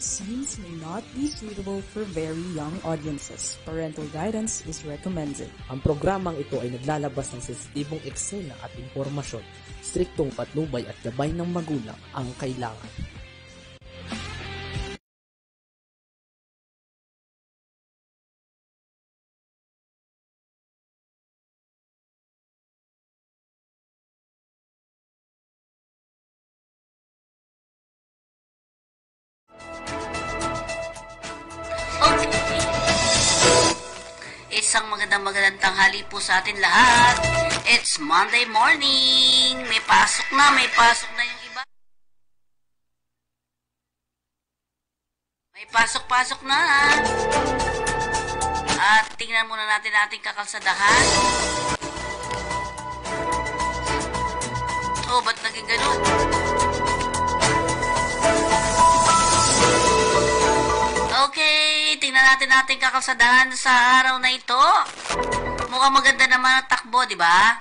Scenes may not be suitable for very young audiences. Parental guidance is recommended. Ang programang ito ay naglalabas ng sensitibong eksena at impormasyon. Striktong patnubay at gabay ng magulang ang kailangan. Isang magandang tanghali po sa atin lahat. It's Monday morning. May pasok na yung iba. May pasok na. At tingnan muna natin ating kakalsadahan. Oh, ba't naging ganun? Okay, tingnan natin ating kakalsadahan sa araw na ito. Mukhang maganda naman ang takbo, di ba?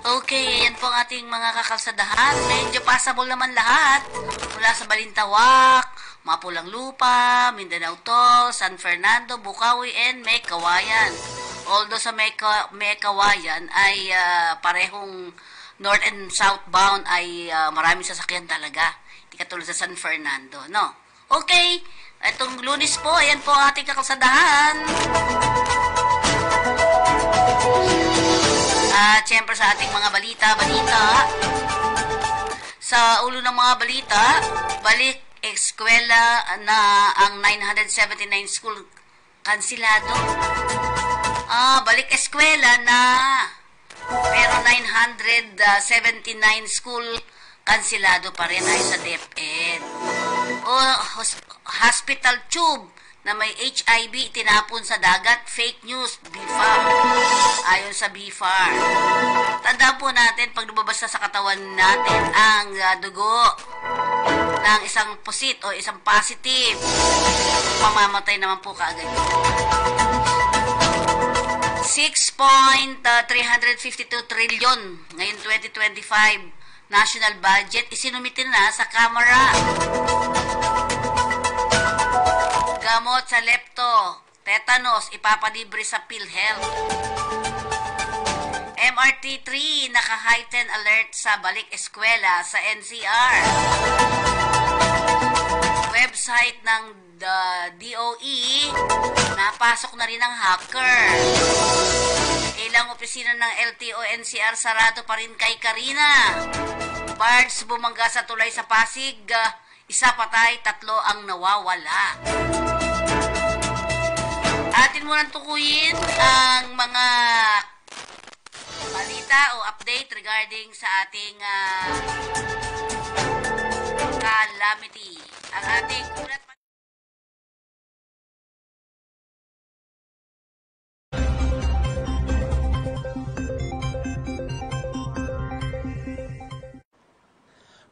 Okay, ayan po ang ating mga kakalsadahan. Medyo passable naman lahat. Mula sa Balintawak, Mapulang Lupa, Mindanao to, San Fernando, Bukawi, and Mekawayan. Although sa Mekawayan ay parehong north and southbound ay maraming sasakyan talaga. Hindi katulad sa San Fernando, no? Okay, itong Lunes po, ayan po ang ating kakalsadahan. At syempre sa ating mga balita. Sa ulo ng mga balita, balik eskwela na ang 979 school kansilado. Balik eskwela na. Pero 979 school kansilado pa rin ay sa DepEd. Hospital tube na may HIV tinapon sa dagat, fake news, BFAR. Ayon sa BFAR. Tandaan po natin, pag lumabas na sa katawan natin ang dugo ng isang pusit o isang positive, mamamatay naman po kaagad. 6.352 trillion ngayon 2025 national budget isinumitin na sa Kamara. Gamot sa lepto, tetanus, ipapalibre sa PhilHealth. MRT3, naka-heightened alert sa balik eskwela sa NCR. Website ng DOE, napasok na rin ng hacker. Ilang opisina ng LTO NCR sarado pa rin kay Karina. Bards bumangga sa tulay sa Pasig, isa patay, 3 ang nawawala. Atin mo nang tukuyin ang mga balita o update regarding sa ating calamity. Ang ating ulat.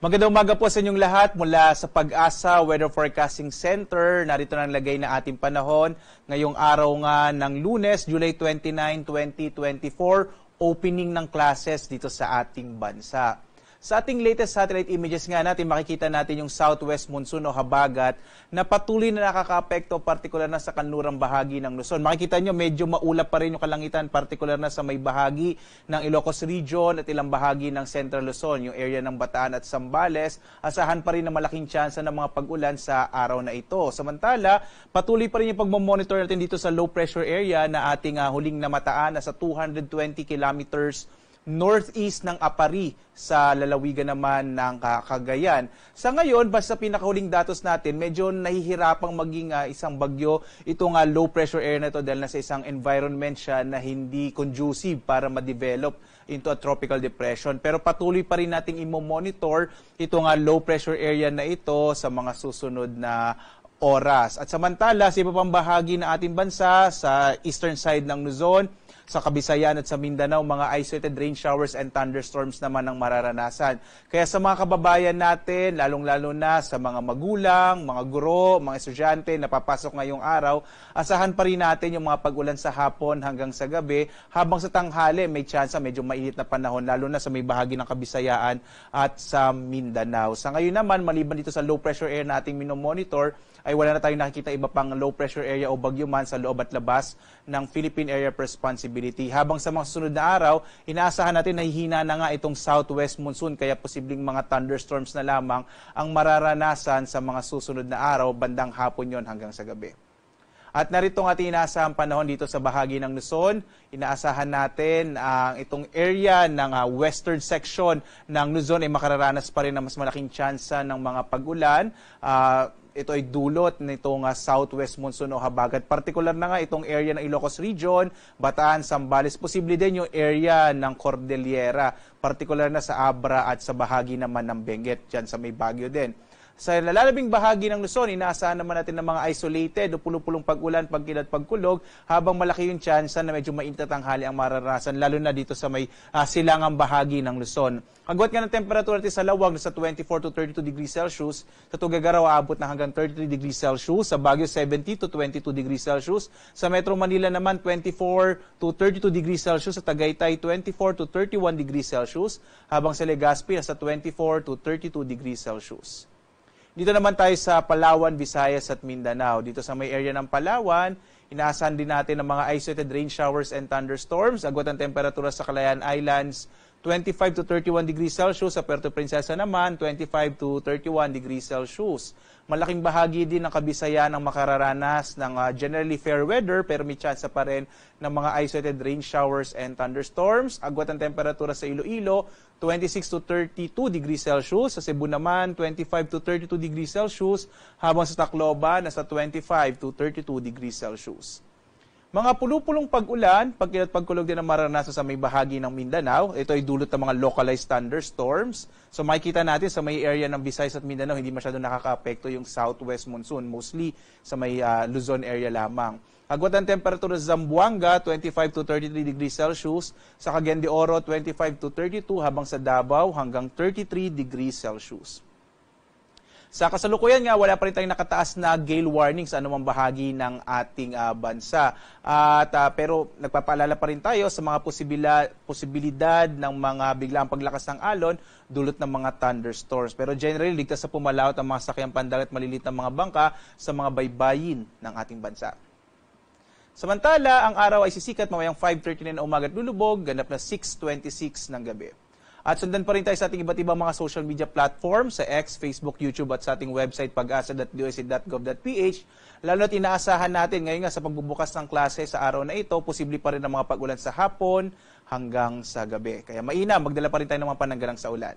Magandang umaga po sa inyong lahat mula sa Pag-asa Weather Forecasting Center. Narito na ang lagay na ating panahon ngayong araw nga ng Lunes, July 29, 2024, opening ng classes dito sa ating bansa. Sa ating latest satellite images nga natin, makikita natin yung southwest monsoon o habagat na patuloy na nakakaapekto, partikular na sa kanlurang bahagi ng Luzon. Makikita nyo, medyo maulap pa rin yung kalangitan, partikular na sa may bahagi ng Ilocos Region at ilang bahagi ng Central Luzon, yung area ng Bataan at Zambales. Asahan pa rin na malaking tsansa ng mga pag-ulan sa araw na ito. Samantala, patuloy pa rin yung pagmamonitor natin dito sa low pressure area na ating huling namataan na sa 220 kilometers northeast ng Apari sa lalawigan naman ng Cagayan. Sa ngayon, basta pinakahuling datos natin, medyo nahihirapang maging isang bagyo itong low pressure area na ito dahil nasa isang environment siya na hindi conducive para ma-develop into a tropical depression. Pero patuloy pa rin nating i-monitor itong low pressure area na ito sa mga susunod na oras. At samantala, sa iba pang bahagi ng ating bansa, sa eastern side ng Luzon, sa Kabisayan at sa Mindanao, mga isolated rain showers and thunderstorms naman ang mararanasan. Kaya sa mga kababayan natin, lalong-lalo na sa mga magulang, mga guro, mga estudyante na papasok ngayong araw, asahan pa rin natin yung mga pag-ulan sa hapon hanggang sa gabi, habang sa tanghali may tsansa medyo mainit na panahon, lalo na sa may bahagi ng Kabisayaan at sa Mindanao. Sa ngayon naman, maliban dito sa low pressure area na ating minomonitor, ay wala na tayong nakikita iba pang low pressure area o bagyo man sa loob at labas ng Philippine Area of Responsibility. Habang sa mga susunod na araw, inaasahan natin na hihina na nga itong southwest monsoon, kaya posibleng mga thunderstorms na lamang ang mararanasan sa mga susunod na araw, bandang hapon yon hanggang sa gabi. At narito ang ating inaasahang panahon dito sa bahagi ng Luzon. Inaasahan natin ang itong area ng western section ng Luzon ay makararanas pa rin ng mas malaking tsansa ng mga pag-ulan. Ito ay dulot nitong southwest monsoon o habagat. Partikular na nga itong area ng Ilocos Region, Bataan, Zambales. Posible din yung area ng Cordillera, partikular na sa Abra at sa bahagi naman ng Benguet, dyan sa may Baguio din. Sa lalalabing bahagi ng Luzon, inaasahan naman natin ng mga isolated o pulong-pulong pag-ulan, pagkilat, pagkulog, habang malaki yung chance na medyo mainit at tanghali ang mararanasan, lalo na dito sa may silangang bahagi ng Luzon. Agwat nga ng temperatura natin sa Lawag sa 24 to 32 degrees Celsius, sa Tuguegarao aabot na hanggang 33 degrees Celsius, sa Baguio 70 to 22 degrees Celsius, sa Metro Manila naman 24 to 32 degrees Celsius, sa Tagaytay 24 to 31 degrees Celsius, habang sa Legazpi sa 24 to 32 degrees Celsius. Dito naman tayo sa Palawan, Visayas at Mindanao. Dito sa may area ng Palawan, inaasahan din natin ng mga isolated rain showers and thunderstorms. Agwat ang temperatura sa Calayan Islands, 25 to 31 degrees Celsius. Sa Puerto Princesa naman, 25 to 31 degrees Celsius. Malaking bahagi din ng Kabisayan ang makararanas ng generally fair weather, pero may chance pa rin ng mga isolated rain showers and thunderstorms. Agwat ang temperatura sa Iloilo, 26 to 32 degrees Celsius. Sa Cebu naman, 25 to 32 degrees Celsius. Habang sa Tacloban, nasa 25 to 32 degrees Celsius. Mga pulupulong pag-ulan, pagkilat pagkulog din ang mararanasan sa may bahagi ng Mindanao. Ito ay dulot ng mga localized thunderstorms. So makikita natin sa may area ng Visayas at Mindanao, hindi masyado nakaka-apekto yung southwest monsoon, mostly sa may Luzon area lamang. Agwat ang temperatura sa Zamboanga, 25 to 33 degrees Celsius. Sa Cagayan de Oro, 25 to 32, habang sa Davao hanggang 33 degrees Celsius. Sa kasalukuyan nga, wala pa rin tayong nakataas na gale warning sa anumang bahagi ng ating bansa. Pero nagpapaalala pa rin tayo sa mga posibilidad ng mga biglang paglakas ng alon, dulot ng mga thunderstorms. Pero generally, ligtas sa pumalawat ang mga sakyang pandagat at maliliit na mga bangka sa mga baybayin ng ating bansa. Samantala, ang araw ay sisikat mamayang 5:39 ng umaga at lulubog, ganap na 6:26 ng gabi. At sundan pa rin tayo sa ating iba't ibang mga social media platforms sa X, Facebook, YouTube at sa ating website pag-asa.doc.gov.ph. Lalo na't inaasahan natin ngayon nga sa pagbubukas ng klase sa araw na ito, posible pa rin ang mga pag-ulan sa hapon hanggang sa gabi. Kaya mainam, magdala pa rin tayo ng mga pananggalang sa ulan.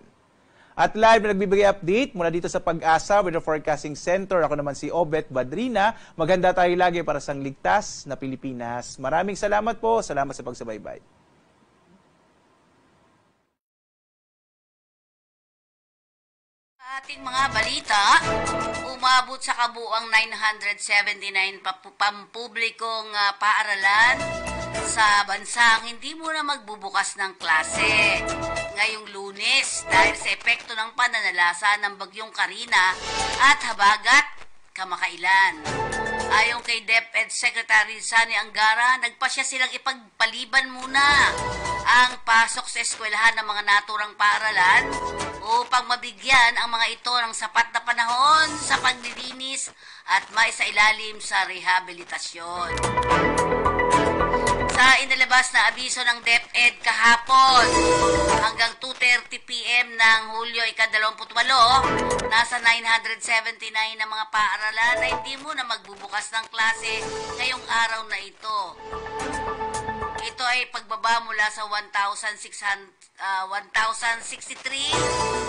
At live na nagbibigay update mula dito sa Pag-asa Weather Forecasting Center. Ako naman si Obet Badrina. Maganda tayo lagi para sa ligtas na Pilipinas. Maraming salamat po. Salamat sa pagsubaybay. Ating mga balita, umabot sa kabuuang 979 pampublikong paaralan sa bansang hindi muna magbubukas ng klase ngayong Lunes dahil sa epekto ng pananalasa ng bagyong Karina at habagat kamakailan. Ayon kay DepEd Secretary Sani Angara, nagpasya silang ipagpaliban muna ang pasok sa eskwelahan ng mga naturang paaralan upang mabigyan ang mga ito ng sapat na panahon sa paglilinis at maisailalim sa rehabilitasyon. Sa inilabas na abiso ng DepEd kahapon hanggang 2:30 p.m. ng Hulyo 28, nasa 979 na mga paaralan na hindi muna magbubukas ng klase ngayong araw na ito. Ito ay pagbaba mula sa 1,063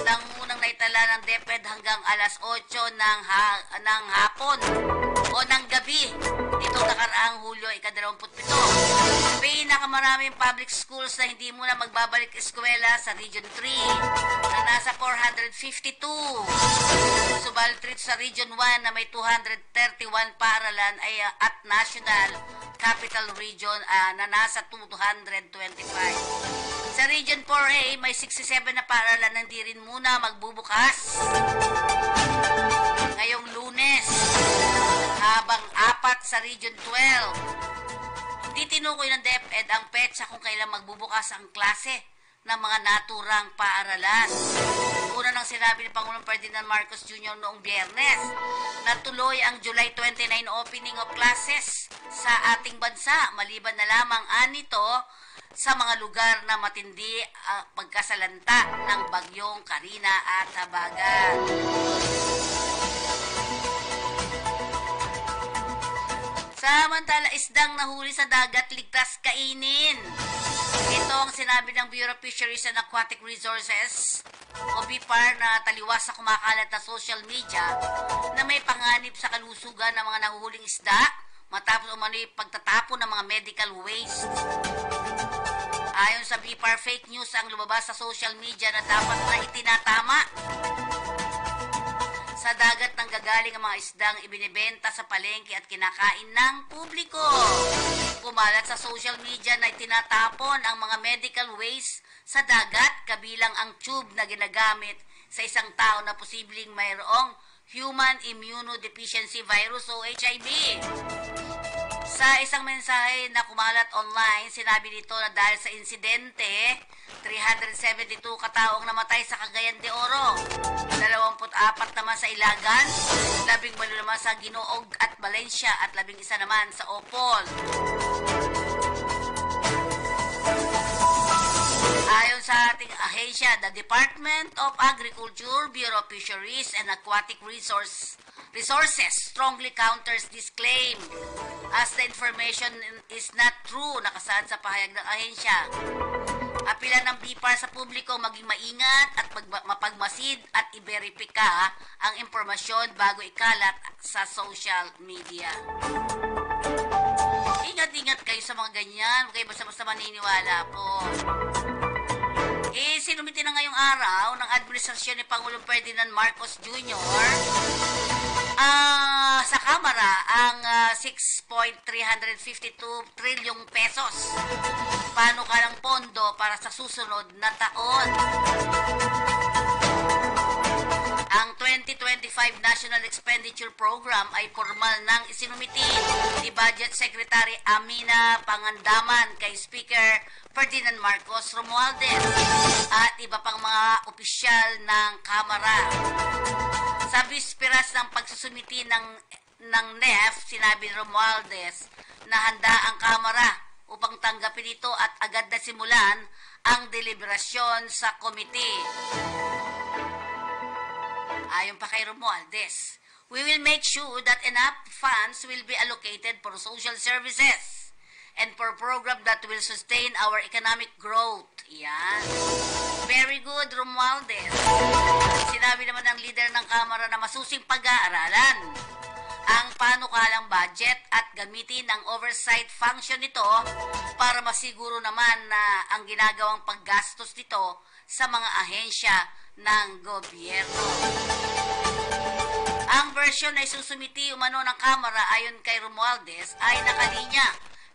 ng unang naitala ng DepEd hanggang alas 8 ng hapon o ng gabi nitong nakaraang Hulyo 27. Pinakamaraming public schools na hindi muna magbabalik eskwela sa Region 3 na nasa 452. Subalit sa Region 1 na may 231 paaralan ay at National Capital Region na nasa 225. Sa Region 4A may 67 na paaralan na hindi rin muna magbubukas ngayong Lunes, habang 4 sa Region 12. Hindi tinukoy ng DepEd ang petsa kung kailan magbubukas ang klase ng mga naturang paaralan. Una nang sinabi ni Pangulong Ferdinand Marcos Jr. noong Biyernes na tuloy ang July 29 opening of classes sa ating bansa, maliban na lamang anito sa mga lugar na matindi ang pagkasalanta ng bagyong Karina at Habagat. Samantala, isdang nahuli sa dagat, ligtas kainin. Ito ang sinabi ng Bureau of Fisheries and Aquatic Resources o BIFAR na taliwas sa kumakalat na social media na may panganib sa kalusugan ng mga nahuhuling isda matapos umano'y pagtatapon ng mga medical waste. Ayon sa BIFAR, fake news ang lumabas sa social media na dapat na itinatama. Sa dagat nang gagaling ang mga isdang ibinibenta sa palengke at kinakain ng publiko. Kumalat sa social media na itinatapon ang mga medical waste sa dagat, kabilang ang tube na ginagamit sa isang tao na posibleng mayroong human immunodeficiency virus o HIV. Sa isang mensahe na kumalat online, sinabi nito na dahil sa insidente, 372 kataong namatay sa Cagayan de Oro, 24 naman sa Ilagan, 18 naman sa Ginoog at Valencia at 11 naman sa Opol. Ayon sa ating ahensya, the Department of Agriculture, Bureau of Fisheries and Aquatic Resources strongly counters this claim as the information is not true, nakasaad sa pahayag ng ahensya. Apila ng BIFAR sa publiko maging maingat at mapagmasid at i-verifika ang impormasyon bago ikalat sa social media. Ingat-ingat kayo sa mga ganyan, huwag kayo basta-basta maniniwala po. Sinumiti na ngayong araw ng administrasyon ni Pangulong Ferdinand Marcos Jr. Sa Kamara ang 6.352 trilyong pesos panukalang pondo para sa susunod na taon. Ang 2025 National Expenditure Program ay formal nang isinumiti ni Budget Secretary Amina Pangandaman kay Speaker Ferdinand Marcos Romualdez at iba pang mga opisyal ng Kamara. Sa bisperas ng pagsusumiti ng NEF, sinabi ni Romualdez na handa ang Kamara upang tanggapin ito at agad na simulan ang deliberasyon sa komite. Ayon pa kay Romualdez, we will make sure that enough funds will be allocated for social services and for program that will sustain our economic growth. Yan. Very good, Romualdez. Sinabi naman ng leader ng Kamara na masusing pag-aaralan ang panukalang budget at gamitin ang oversight function nito para masiguro naman na ang ginagawang paggastos nito sa mga ahensya ng gobyerno. Ang version na isusumiti umano ng Kamara ayon kay Romualdez ay nakalinya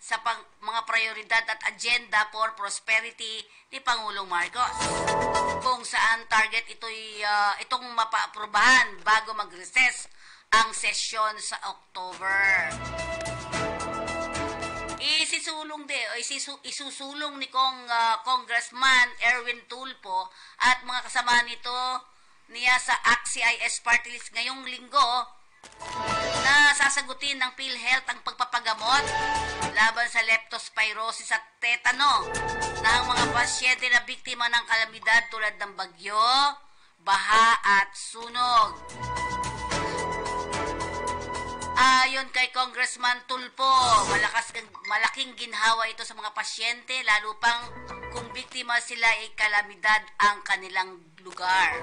sa mga prioridad at agenda for prosperity ni Pangulong Marcos, kung saan target itong mapaaprobahan bago mag-recess ang sesyon sa October. Isusulong ni Congressman Erwin Tulfo at mga kasama nito niya sa ACT-CIS Party List ngayong linggo na sasagutin ng PhilHealth ang pagpapagamot laban sa leptospirosis at tetano ng mga pasyente na biktima ng kalamidad tulad ng bagyo, baha at sunog. Ayon kay Congressman Tulfo, malaking ginhawa ito sa mga pasyente, lalo pang kung biktima sila ay kalamidad ang kanilang lugar.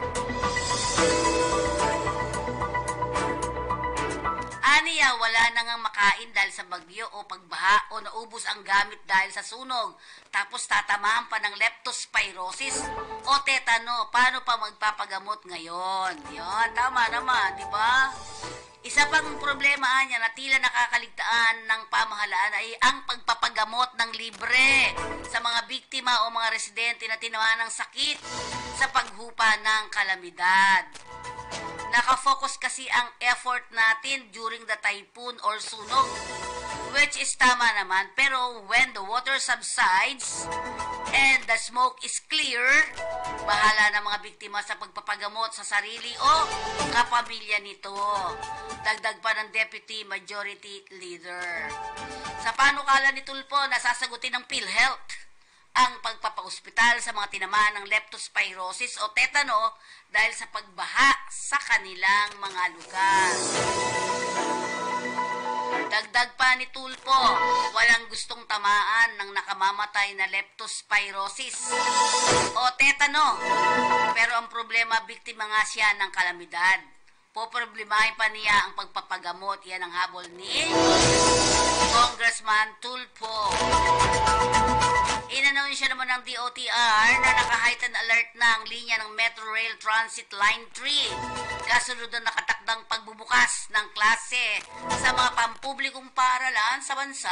Aniya, kaya wala na ngang makain dahil sa bagyo o pagbaha o naubos ang gamit dahil sa sunog. Tapos tatamaan pa ng leptospirosis o tetano. Paano pa magpapagamot ngayon? Yan, tama naman, di ba? Isa pang problema niya na tila nakakaligtaan ng pamahalaan ay ang pagpapagamot ng libre sa mga biktima o mga residente na tinamaan ng sakit sa paghupa ng kalamidad. Nakafocus kasi ang effort natin during the typhoon or sunog, which is tama naman. Pero when the water subsides and the smoke is clear, bahala na mga biktima sa pagpapagamot sa sarili o kapamilya nito. Dagdag pa ng Deputy Majority Leader. Sa panukala ni Tulfo, nasasagutin ng PhilHealth ang pagpapaospital sa mga tinamaan ng leptospirosis o tetano dahil sa pagbaha sa kanilang mga lugar. Dagdag pa ni Tulfo, walang gustong tamaan ng nakamamatay na leptospirosis o tetano. Pero ang problema, biktima nga siya ng kalamidad. Poproblemahin pa niya ang pagpapagamot. Yan ang habol ni Congressman Tulfo. Inanunsyo naman ng DOTR na naka-heightened alert na ang linya ng Metro Rail Transit Line 3 kasunod ng nakatakdang pagbubukas ng klase sa mga pampublikong paaralan sa bansa,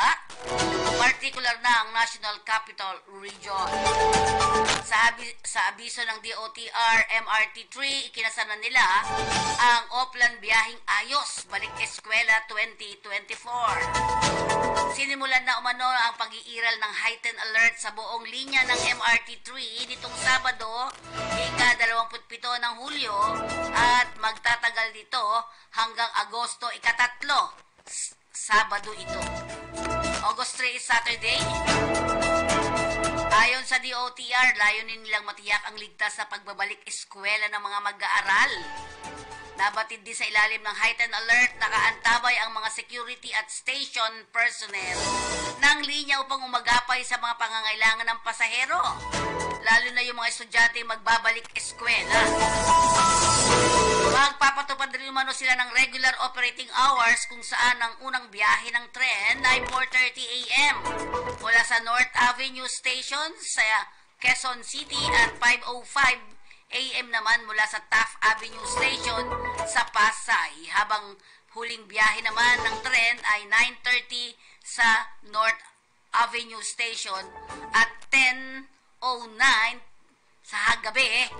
partikular na ang National Capital Region. Sa abiso ng DOTR MRT3, ikinasana nila ang Oplan Biyahing Ayos, Balik Eskwela 2024. Sinimulan na umano ang pag-iiral ng heightened alert sa buong linya ng MRT3 nitong Sabado, ika-27 ng Hulyo at magtatagal dito hanggang Agosto 3, Sabado ito. August 3 is Saturday. Ayon sa DOTR, layunin nilang matiyak ang ligtas na pagbabalik eskwela ng mga mag-aaral. Nabatid din sa ilalim ng heightened alert, nakaantabay ang mga security at station personnel ng linya upang umagapay sa mga pangangailangan ng pasahero, lalo na yung mga estudyante magbabalik eskwela. Magpapatupad rin umano sila ng regular operating hours kung saan ang unang biyahe ng tren ay 4:30 a.m. mula sa North Avenue Station sa Quezon City at 5:05 a.m. naman mula sa Taft Avenue Station sa Pasay, habang huling biyahe naman ng tren ay 9:30 sa North Avenue Station at 10:09 sa gabi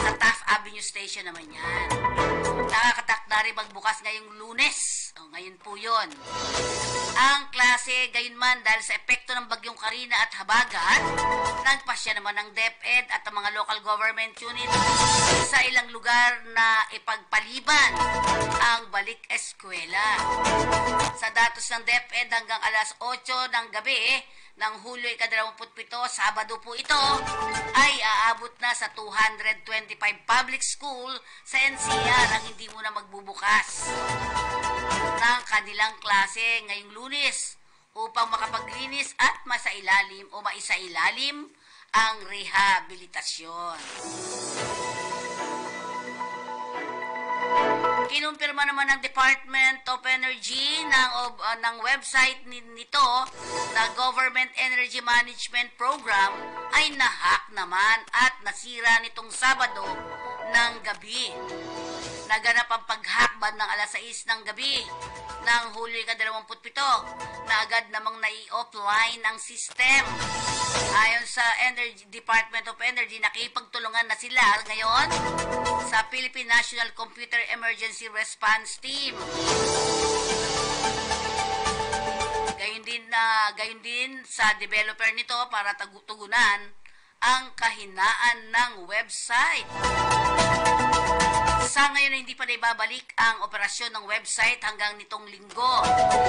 sa Taft Avenue Station naman yan. Nakakatakda rin magbukas ngayong Lunes. Ngayon po yun. Ang klase, gayon man dahil sa epekto ng bagyong Karina at Habagat, nagpasya naman ng DepEd at ang mga local government unit sa ilang lugar na ipagpaliban ang balik eskwela. Sa datos ng DepEd, hanggang alas 8 ng gabi ng Hulyo 27, Sabado po ito, ay aabot na sa 225 public school sa NCR ang hindi muna magbubukas ng kanilang klase ngayong Lunes upang makapaglinis at maisailalim ang rehabilitasyon. Kinumpirma naman ng Department of Energy ng website nito na Government Energy Management Program ay nahack naman at nasira nitong Sabado ng gabi. Naganap ang pag-hack bandang alas 6 ng gabi ng Hulyo 27 na agad namang nai-offline ang system. Ayon sa Department of Energy, nakipagtulungan na sila ngayon sa Philippine National Computer Emergency Response Team. Gayon din sa developer nito para tugunan ang kahinaan ng website. Sa ngayon, hindi pa naibabalik ang operasyon ng website hanggang nitong linggo.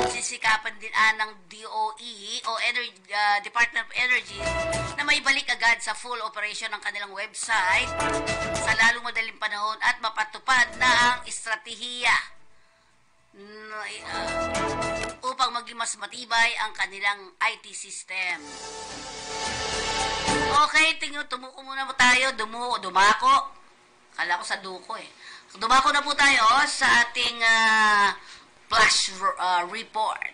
Sisikapan din ng DOE o Department of Energy na maibalik agad sa full operation ng kanilang website sa lalong madaling panahon at mapatupad na ang estratehiya upang maging mas matibay ang kanilang IT system. Okay, tumuko muna po tayo. Dumako. Kala ko sa duko eh. Dumako na po tayo sa ating Flash Report.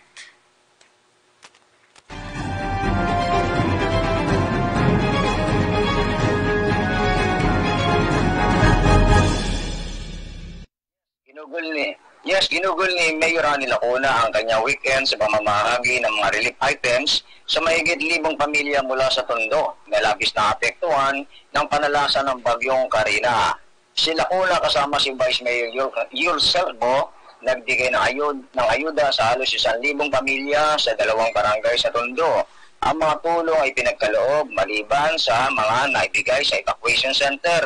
Ginugol ni Mayor Rani Lacuna ang kanyang weekend sa pamamahagi ng mga relief items sa mahigit 1,000 pamilya mula sa Tondo na labis na apektuhan ng panalasa ng bagyong Karina. Si Lacuna kasama si Vice Mayor Yul Selvo nagbigay ng ayuda sa halos 1,000 pamilya sa 2 barangay sa Tondo. Ang mga tulong ay pinagkaloob maliban sa mga naibigay sa evacuation center.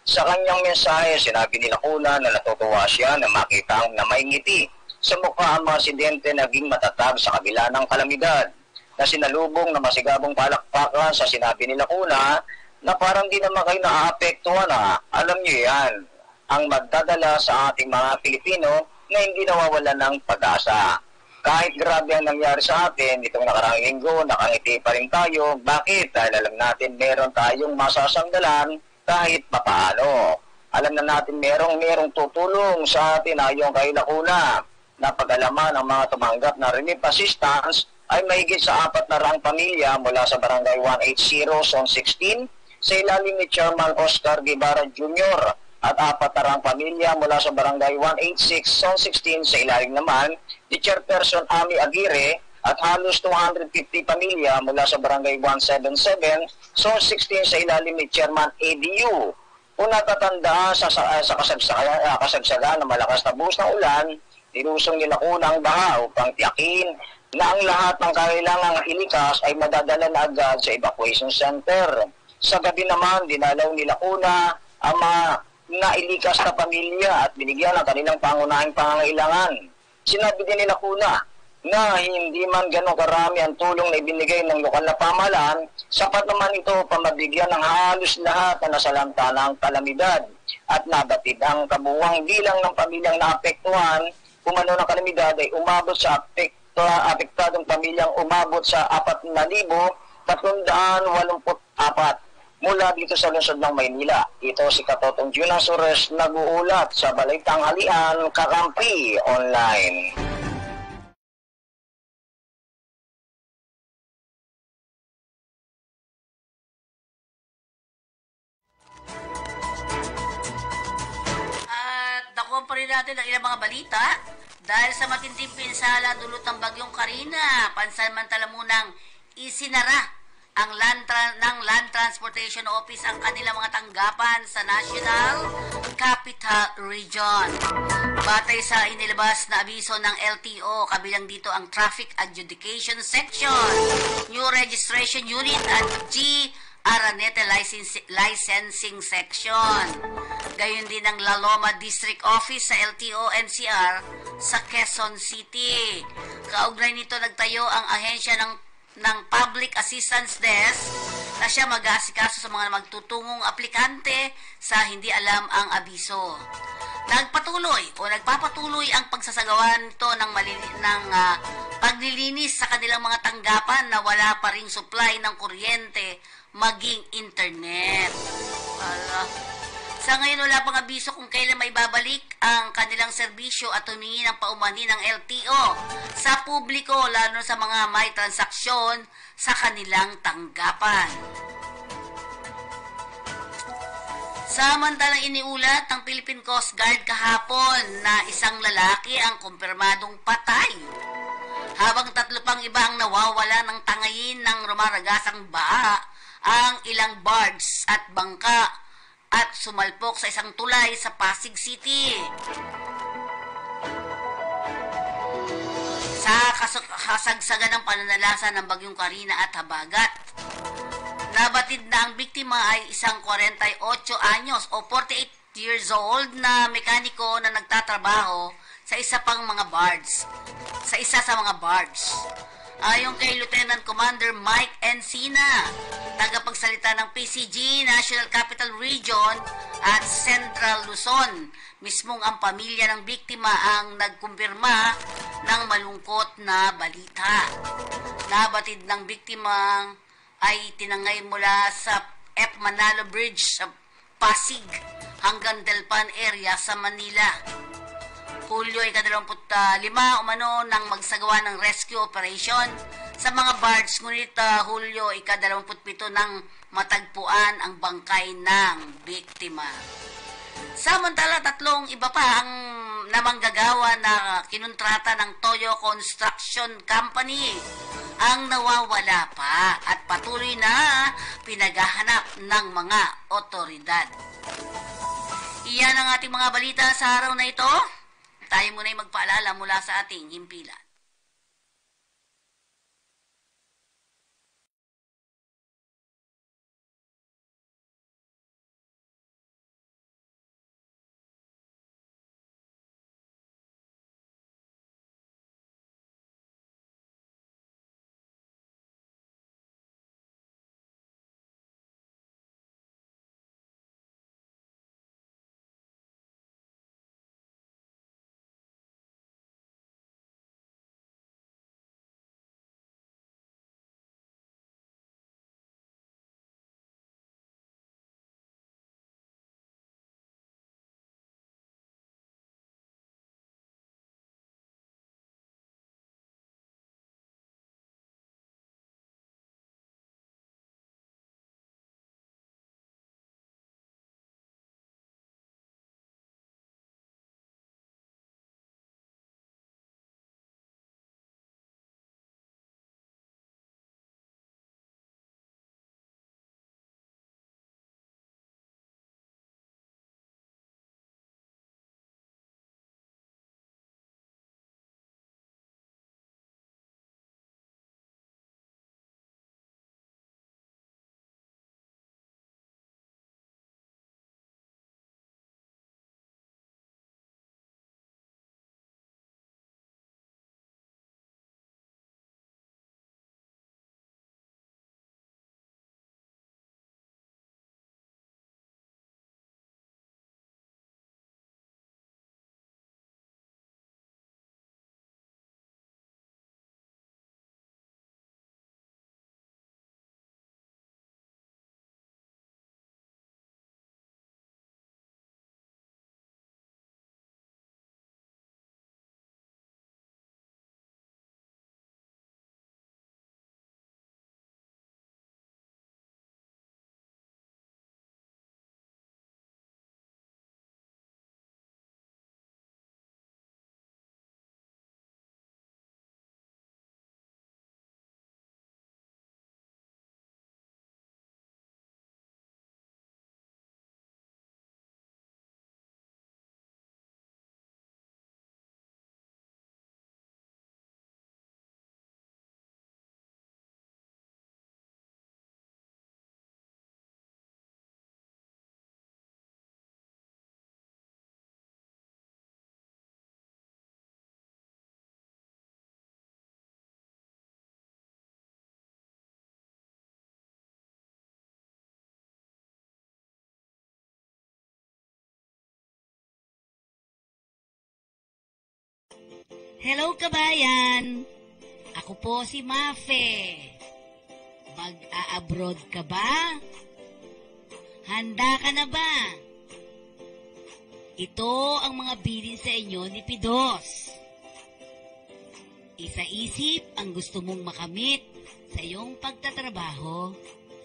Sa kanyang mensahe, sinabi ni Lacuna na natutuwa siya na makita na may ngiti sa mukha ang mga residente naging matatag sa kabila ng kalamidad, na sinalubong na masigabong palakpakan sa sinabi ni Lacuna na parang di naman kayo naaapektuhan na. Alam niyo yan, ang magdadala sa ating mga Pilipino na hindi nawawalan ng pag-asa. Kahit grabe ang nangyari sa atin, itong nakarang linggo, nakangiti pa rin tayo. Bakit? Dahil alam natin meron tayong masasandalan kahit papaano. Alam na natin merong tutulong sa atin ayon kay Lacuna. Napag-alaman ng mga tumanggap na relief assistance ay mahigit sa 400 pamilya mula sa Barangay 180, Zone 16, sa ilalim ni Chairman Oscar Guevara Jr. at 400 pamilya mula sa Barangay 186, Zone 16, sa ilalim naman ni Chairperson Ami Aguirre at halos 250 pamilya mula sa Barangay 177, Zone 16 sa ilalim ni Chairman ADU. Kung natatandaan sa kasagsagan ng malakas na buhos ng ulan, tinusong nila unang baha upang tiyakin na ang lahat ng kailangang ilikas ay madadala na agad sa evacuation center. Sa gabi naman, dinalaw nila una ang mga nailikas na pamilya at binigyan ng kanilang pangunahing pangangailangan. Sinabi din nila una na hindi man ganun karami ang tulong na ibinigay ng lokal na pamahalaan, sapat naman ito pamabigyan ng halos lahat na nasalanta ng kalamidad at nabatid ang kabuuang bilang ng pamilyang naapektuhan umano ng kalamidad ay umabot sa apektadong pamilyang umabot sa 4,384 mula dito sa lungsod ng Maynila. Ito si Katotong Junang Sores nag-uulat sa Balay Tanghalian, Kakampi Online. Nakuha pa rin natin ang ilang mga balita. Dahil sa matinding pinsala dulot ng bagyong Karina, pansamantala munang isinara ng Land Transportation Office ang kanilang mga tanggapan sa National Capital Region. Batay sa inilabas na abiso ng LTO, kabilang dito ang Traffic Adjudication Section, New Registration Unit at Aranete Licensing Section. Gayon din ang La Loma District Office sa LTO-NCR sa Quezon City. Kaugnay nito nagtayo ang ahensya ng Public Assistance Desk na siya mag-aasikaso sa mga magtutungong aplikante sa hindi alam ang abiso. Nagpapatuloy ang pagsasagawa nito ng paglilinis sa kanilang mga tanggapan na wala pa ring supply ng kuryente maging internet. Sa ngayon wala pang abiso kung kailan may babalik ang kanilang serbisyo at humingi ng paumanhin ng LTO sa publiko, lalo sa mga may transaksyon sa kanilang tanggapan. Samantalang iniulat ng Philippine Coast Guard kahapon na isang lalaki ang kumpirmadong patay, habang 3 pang iba ang nawawala ng tangayin ng rumaragasang baha ang ilang barge at bangka at sumalpok sa isang tulay sa Pasig City. Sa kasagsagan ng pananalasa ng bagyong Karina at habagat, nabatid na ang biktima ay isang 48 anyos o 48 years old na mekaniko na nagtatrabaho sa isa sa mga barge. Ayon kay Lieutenant Commander Mike Encina, tagapagsalita ng PCG, National Capital Region at Central Luzon, mismong ang pamilya ng biktima ang nagkumpirma ng malungkot na balita. Nabatid ng biktima ay tinangay mula sa F. Manalo Bridge sa Pasig hanggang Delpan area sa Manila. Hulyo 25 umano nang magsagawa ng rescue operation sa mga barge, ngunit Hulyo 27 nang matagpuan ang bangkay ng biktima. Samantala, 3 iba pa ang namanggagawa na kinontrata ng Toyo Construction Company ang nawawala pa at patuloy na pinaghahanap ng mga otoridad. Iyan ang ating mga balita sa araw na ito. Tayo muna ay magpaalala mula sa ating himpilan. Hello kabayan! Ako po si Mafe. Mag-a-abroad ka ba? Handa ka na ba? Ito ang mga bilin sa inyo ni Pidos. Isa-isip ang gusto mong makamit sa iyong pagtatrabaho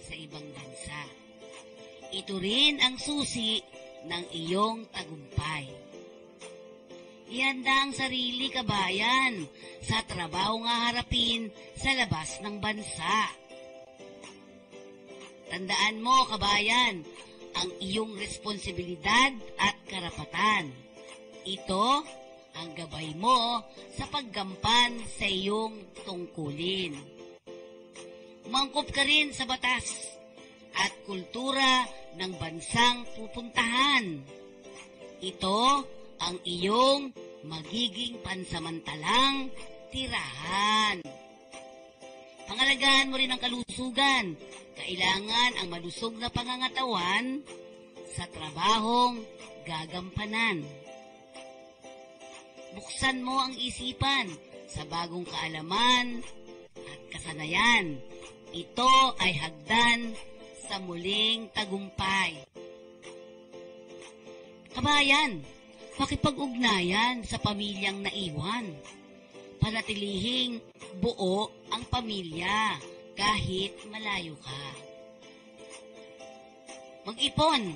sa ibang bansa. Ito rin ang susi ng iyong tagumpay. Ihanda ang sarili, kabayan, sa trabaho nga harapin sa labas ng bansa. Tandaan mo, kabayan, ang iyong responsibilidad at karapatan. Ito ang gabay mo sa paggampan sa iyong tungkulin. Umangkop ka rin sa batas at kultura ng bansang pupuntahan. Ito ang iyong magiging pansamantalang tirahan. Pangalagaan mo rin ang kalusugan. Kailangan ang malusog na pangangatawan sa trabahong gagampanan. Buksan mo ang isipan sa bagong kaalaman at kasanayan. Ito ay hagdan sa muling tagumpay. Kabayan, makipag-ugnayan sa pamilyang naiwan. Panatilihing buo ang pamilya kahit malayo ka. Mag-ipon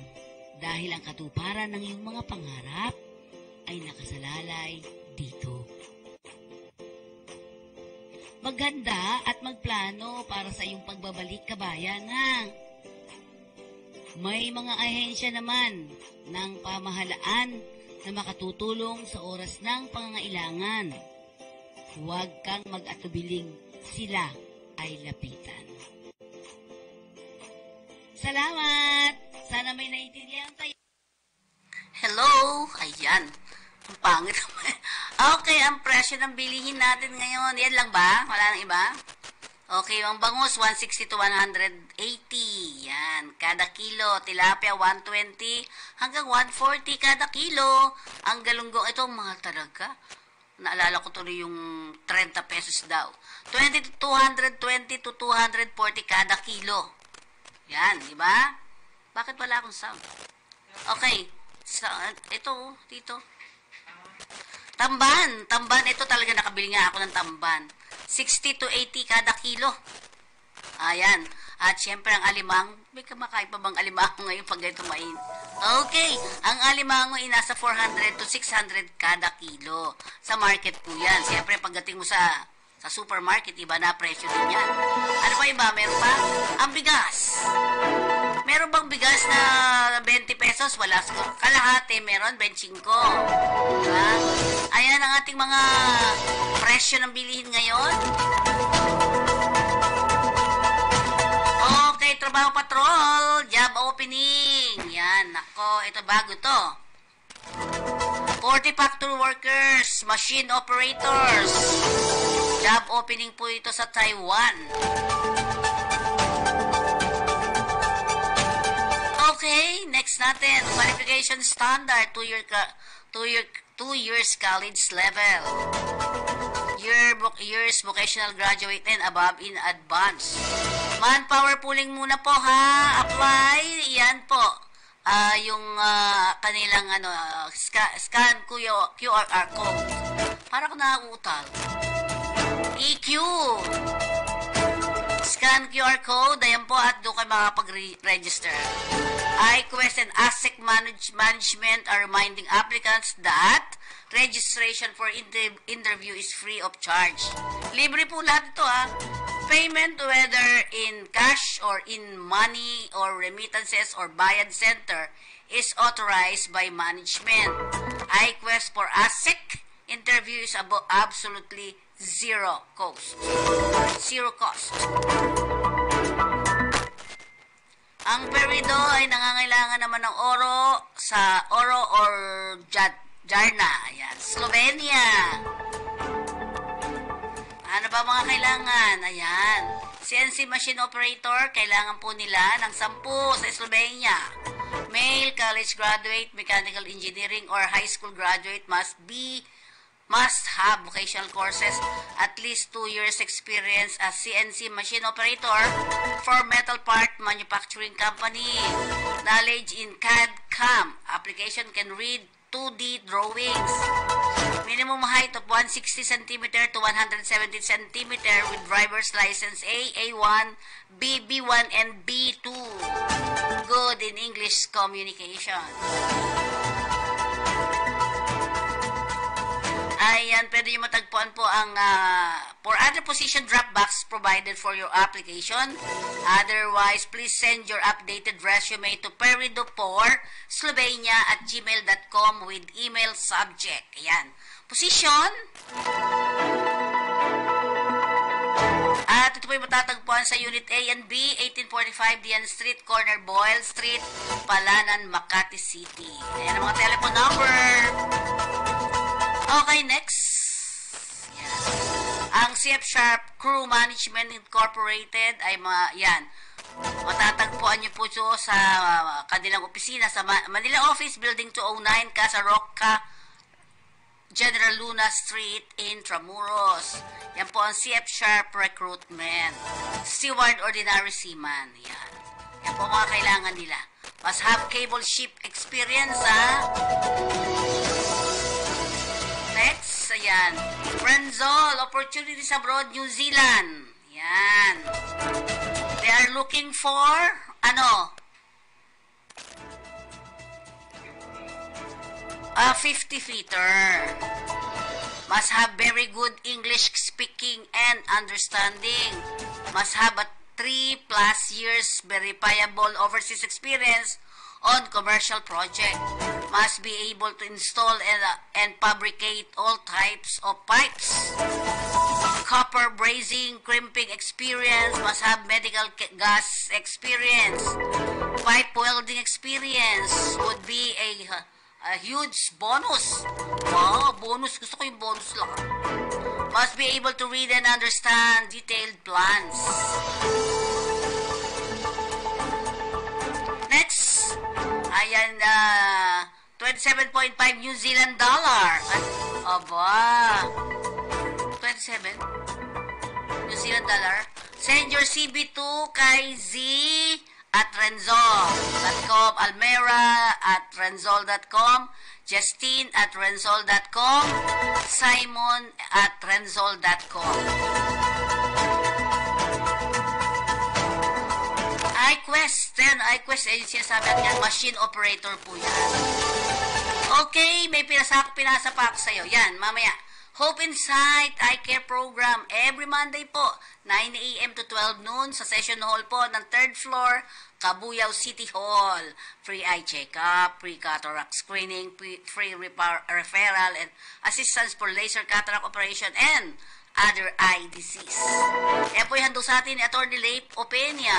dahil ang katuparan ng iyong mga pangarap ay nakasalalay dito. Maghanda at magplano para sa iyong pagbabalik kabayan, ha? May mga ahensya naman ng pamahalaan na makatutulong sa oras ng pangangailangan. Huwag kang mag-atubiling sila ay lapitan. Salamat! Sana may naiintindihan tayo. Hello! Ayan. Ang pangit naman. Okay, ang presyo ng bilihin natin ngayon. Yan lang ba? Wala nang iba? Okay, ang bangus, 160 to 180. Yan, kada kilo. Tilapia, 120 hanggang 140 kada kilo. Ang galunggong, ito, mahal talaga. Naalala ko tuloy yung 30 pesos daw. 220 to 240 kada kilo. Yan, di ba? Bakit wala akong sound? Okay, ito, dito. Tamban, ito talaga nakabili nga ako ng tamban. 60 to 80 kada kilo. Ayan. At syempre ang alimang, may kamakain pa bang alimango ngayon pag ganito main? Okay, ang alimango ay nasa 400 to 600 kada kilo. Sa market po yan. Syempre pagdating mo sa supermarket, iba na presyo din yan. Ano pa iba? Meron pa? Ang bigas. Meron bang bigas na 20 pesos? Wala siguro. Kalahati meron, 25. Diba? Ayan ang ating mga presyo ng bilihin ngayon. Okay, trabaho patrol, job opening. Yan, nako, ito bago to. 40 factory workers, machine operators. Job opening po ito sa Taiwan. Okay, next natin, qualification standard, 2 years college level. Years vocational graduate and above in advance. Manpower pooling muna po, ha. Apply, yan po. Yung kanilang scan QR code. Para ko nakautal. EQ. Scan QR code, ayan po, at doon kayo makapag-register. iQuest and ASIC Management are reminding applicants that registration for interview is free of charge. Libre po lahat ito, ha. Payment, whether in cash or in money or remittances or bayad center, is authorized by management. iQuest for ASIC interview is absolutely zero cost. Zero cost. Ang Perido ay nangangailangan naman ng oro or Jarna. Ayan. Slovenia. Ano ba mga kailangan? Ayan. CNC machine operator, kailangan po nila ng 10 sa Slovenia. Male, college graduate, mechanical engineering, or high school graduate must have vocational courses, at least 2 years experience as CNC machine operator for metal part manufacturing company. Knowledge in CAD/CAM. Application can read 2D drawings. Minimum height of 160 cm to 170 cm with driver's license A, A1, B, B1, and B2. Good in English communication. Ayan, pwede nyo matagpuan po ang for other position drop box provided for your application. Otherwise, please send your updated resume to peridopor slovenia@gmail.com with email subject. Ayan. Position. At ito po yung matatagpuan sa Unit A and B, 1845 Dian Street, corner Boyle Street, Palanan, Makati City. Ayan ang mga telephone number. Okay, next. Yan. Ang CF Sharp Crew Management Incorporated ay yan. Matatagpuan niyo po ito sa kanilang opisina sa Manila Office, Building 209, Casa Roca, General Luna Street, Intramuros. Yan po ang CF Sharp Recruitment. Steward Ordinary Seaman. Yan. Yan po mga kailangan nila. Must have cable ship experience, ha? Next, ayan. Frenzol, opportunities abroad, New Zealand. Yan. They are looking for, a 50-feeter. Must have very good English speaking and understanding. Must have a 3+ years verifiable overseas experience on commercial project. Must be able to install and fabricate all types of pipes. Copper brazing, crimping experience. Must have medical gas experience. Pipe welding experience would be a huge bonus. Wow, bonus. Gusto ko yung bonus lang. Must be able to read and understand detailed plans. Next, ayan, 27.5 New Zealand dollar. Aba, 27 New Zealand dollar. Send your CV to kay z@renzol.com, almera@renzol.com, Justine@renzol.com, Simon@renzol.com. iQuest, ayun sinasabi natin yan, machine operator po yan. Okay, may pinasa pa ako sa'yo. Yan, mamaya. Hope Insight Eye Care Program every Monday po, 9 a.m. to 12 noon sa session hall po ng 3rd floor, Cabuyao City Hall. Free eye check-up, free cataract screening, free referral and assistance for laser cataract operation and other eye disease. Yan po yung handog sa atin ni Atty. Leif Openia,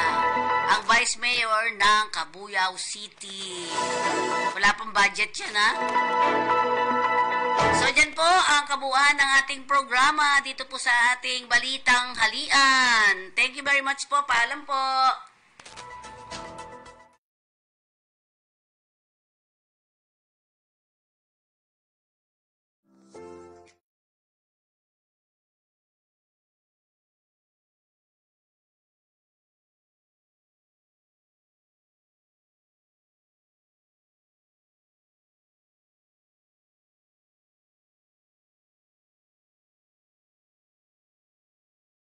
ang Vice Mayor ng Cabuyao City. Wala pang budget yan, ha? So, dyan po ang kabuuan ng ating programa dito po sa ating Balitang Halian. Thank you very much po. Paalam po.